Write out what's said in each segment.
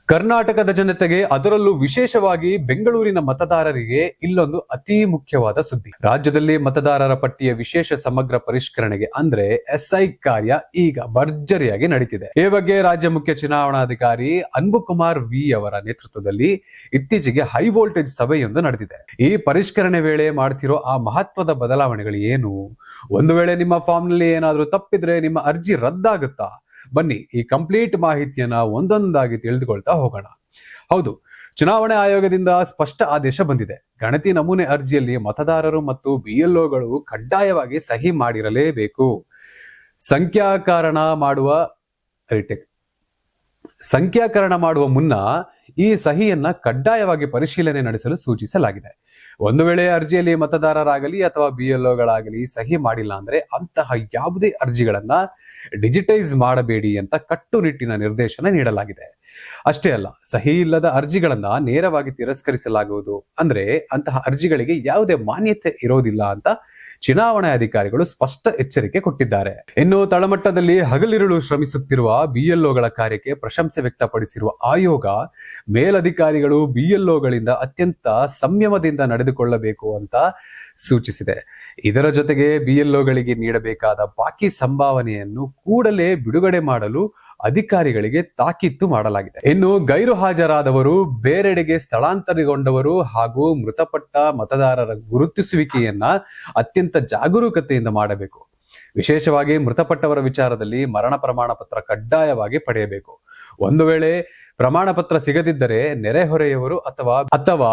ಕರ್ನಾಟಕದ ಜನತೆಗೆ, ಅದರಲ್ಲೂ ವಿಶೇಷವಾಗಿ ಬೆಂಗಳೂರಿನ ಮತದಾರರಿಗೆ ಇಲ್ಲೊಂದು ಅತಿ ಮುಖ್ಯವಾದ ಸುದ್ದಿ. ರಾಜ್ಯದಲ್ಲಿ ಮತದಾರರ ಪಟ್ಟಿಯ ವಿಶೇಷ ಸಮಗ್ರ ಪರಿಷ್ಕರಣೆಗೆ ಅಂದ್ರೆ SI ಕಾರ್ಯ ಈಗ ಭರ್ಜರಿಯಾಗಿ ನಡೀತಿದೆ. ಈ ಬಗ್ಗೆ ರಾಜ್ಯ ಮುಖ್ಯ ಚುನಾವಣಾಧಿಕಾರಿ ಅನ್ಬುಕುಮಾರ್ ವಿ ಅವರ ನೇತೃತ್ವದಲ್ಲಿ ಇತ್ತೀಚೆಗೆ ಹೈ ವೋಲ್ಟೇಜ್ ಸಭೆಯೊಂದು ನಡೆದಿದೆ. ಈ ಪರಿಷ್ಕರಣೆ ವೇಳೆ ಮಾಡ್ತಿರೋ ಆ ಮಹತ್ವದ ಬದಲಾವಣೆಗಳು ಏನು? ಒಂದು ವೇಳೆ ನಿಮ್ಮ ಫಾರ್ಮ್ ನಲ್ಲಿ ಏನಾದ್ರೂ ತಪ್ಪಿದ್ರೆ ನಿಮ್ಮ ಅರ್ಜಿ ರದ್ದಾಗುತ್ತಾ? ಬನ್ನಿ ಈ ಕಂಪ್ಲೀಟ್ ಮಾಹಿತಿಯನ್ನ ಒಂದೊಂದಾಗಿ ತಿಳಿದುಕೊಳ್ತಾ ಹೋಗೋಣ. ಹೌದು, ಚುನಾವಣಾ ಆಯೋಗದಿಂದ ಸ್ಪಷ್ಟ ಆದೇಶ ಬಂದಿದೆ. ಗಣತಿ ನಮೂನೆ ಅರ್ಜಿಯಲ್ಲಿ ಮತದಾರರು ಮತ್ತು BLOಗಳು ಕಡ್ಡಾಯವಾಗಿ ಸಹಿ ಮಾಡಿರಲೇಬೇಕು. ಸಂಖ್ಯಾಕರಣ ಮಾಡುವ ಮುನ್ನ ಈ ಸಹಿಯನ್ನ ಕಡ್ಡಾಯವಾಗಿ ಪರಿಶೀಲನೆ ನಡೆಸಲು ಸೂಚಿಸಲಾಗಿದೆ. ಒಂದು ವೇಳೆ ಅರ್ಜಿಯಲ್ಲಿ ಮತದಾರರಾಗಲಿ ಅಥವಾ BLOಗಳಾಗಲಿ ಸಹಿ ಮಾಡಿಲ್ಲ ಅಂದ್ರೆ ಅಂತಹ ಯಾವುದೇ ಅರ್ಜಿಗಳನ್ನ ಡಿಜಿಟೈಸ್ ಮಾಡಬೇಡಿ ಅಂತ ಕಟ್ಟುನಿಟ್ಟಿನ ನಿರ್ದೇಶನ ನೀಡಲಾಗಿದೆ. ಅಷ್ಟೇ ಅಲ್ಲ, ಸಹಿ ಇಲ್ಲದ ಅರ್ಜಿಗಳನ್ನ ನೇರವಾಗಿ ತಿರಸ್ಕರಿಸಲಾಗುವುದು. ಅಂದ್ರೆ ಅಂತಹ ಅರ್ಜಿಗಳಿಗೆ ಯಾವುದೇ ಮಾನ್ಯತೆ ಇರೋದಿಲ್ಲ ಅಂತ ಚುನಾವಣಾ ಅಧಿಕಾರಿಗಳು ಸ್ಪಷ್ಟ ಎಚ್ಚರಿಕೆ ಕೊಟ್ಟಿದ್ದಾರೆ. ಇನ್ನು ತಳಮಟ್ಟದಲ್ಲಿ ಹಗಲಿರುಳು ಶ್ರಮಿಸುತ್ತಿರುವ BLOಗಳ ಕಾರ್ಯಕ್ಕೆ ಪ್ರಶಂಸೆ ವ್ಯಕ್ತಪಡಿಸಿರುವ ಆಯೋಗ ಮೇಲಧಿಕಾರಿಗಳು BLOಗಳಿಂದ ಅತ್ಯಂತ ಸಂಯಮದಿಂದ ನಡೆದುಕೊಳ್ಳಬೇಕು ಅಂತ ಸೂಚಿಸಿದೆ. ಇದರ ಜೊತೆಗೆ BLOಗಳಿಗೆ ನೀಡಬೇಕಾದ ಬಾಕಿ ಸಂಭಾವನೆಯನ್ನು ಕೂಡಲೇ ಬಿಡುಗಡೆ ಮಾಡಲು ಅಧಿಕಾರಿಗಳಿಗೆ ತಾಕೀತು ಮಾಡಲಾಗಿದೆ. ಇನ್ನು ಗೈರು ಹಾಜರಾದವರು, ಬೇರೆಡೆಗೆ ಸ್ಥಳಾಂತರಗೊಂಡವರು ಹಾಗೂ ಮೃತಪಟ್ಟ ಮತದಾರರ ಗುರುತಿಸುವಿಕೆಯನ್ನ ಅತ್ಯಂತ ಜಾಗರೂಕತೆಯಿಂದ ಮಾಡಬೇಕು. ವಿಶೇಷವಾಗಿ ಮೃತಪಟ್ಟವರ ವಿಚಾರದಲ್ಲಿ ಮರಣ ಪ್ರಮಾಣ ಪತ್ರ ಕಡ್ಡಾಯವಾಗಿ ಪಡೆಯಬೇಕು. ಒಂದು ವೇಳೆ ಪ್ರಮಾಣ ಪತ್ರ ಸಿಗದಿದ್ದರೆ ನೆರೆಹೊರೆಯವರು ಅಥವಾ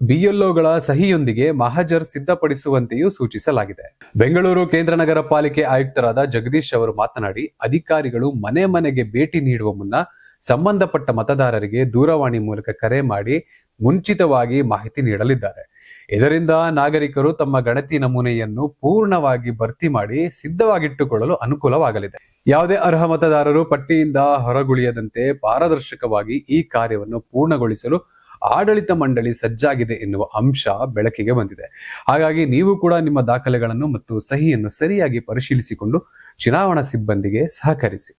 BLOಗಳ ಸಹಿಯೊಂದಿಗೆ ಮಹಜರ್ ಸಿದ್ಧಪಡಿಸುವಂತೆಯೂ ಸೂಚಿಸಲಾಗಿದೆ. ಬೆಂಗಳೂರು ಕೇಂದ್ರ ನಗರ ಪಾಲಿಕೆ ಆಯುಕ್ತರಾದ ಜಗದೀಶ್ ಅವರು ಮಾತನಾಡಿ, ಅಧಿಕಾರಿಗಳು ಮನೆ ಮನೆಗೆ ಭೇಟಿ ನೀಡುವ ಮುನ್ನ ಸಂಬಂಧಪಟ್ಟ ಮತದಾರರಿಗೆ ದೂರವಾಣಿ ಮೂಲಕ ಕರೆ ಮಾಡಿ ಮುಂಚಿತವಾಗಿ ಮಾಹಿತಿ ನೀಡಲಿದ್ದಾರೆ. ಇದರಿಂದ ನಾಗರಿಕರು ತಮ್ಮ ಗಣತಿ ನಮೂನೆಯನ್ನು ಪೂರ್ಣವಾಗಿ ಭರ್ತಿ ಮಾಡಿ ಸಿದ್ಧವಾಗಿಟ್ಟುಕೊಳ್ಳಲು ಅನುಕೂಲವಾಗಲಿದೆ. ಯಾವುದೇ ಅರ್ಹ ಮತದಾರರು ಪಟ್ಟಿಯಿಂದ ಹೊರಗುಳಿಯದಂತೆ ಪಾರದರ್ಶಕವಾಗಿ ಈ ಕಾರ್ಯವನ್ನು ಪೂರ್ಣಗೊಳಿಸಲು ಆಡಳಿತ ಮಂಡಳಿ ಸಜ್ಜಾಗಿದೆ ಎನ್ನುವ ಅಂಶ ಬೆಳಕಿಗೆ ಬಂದಿದೆ. ಹಾಗಾಗಿ ನೀವು ಕೂಡ ನಿಮ್ಮ ದಾಖಲೆಗಳನ್ನು ಮತ್ತು ಸಹಿಯನ್ನು ಸರಿಯಾಗಿ ಪರಿಶೀಲಿಸಿಕೊಂಡು ಚುನಾವಣಾ ಸಿಬ್ಬಂದಿಗೆ ಸಹಕರಿಸಿ.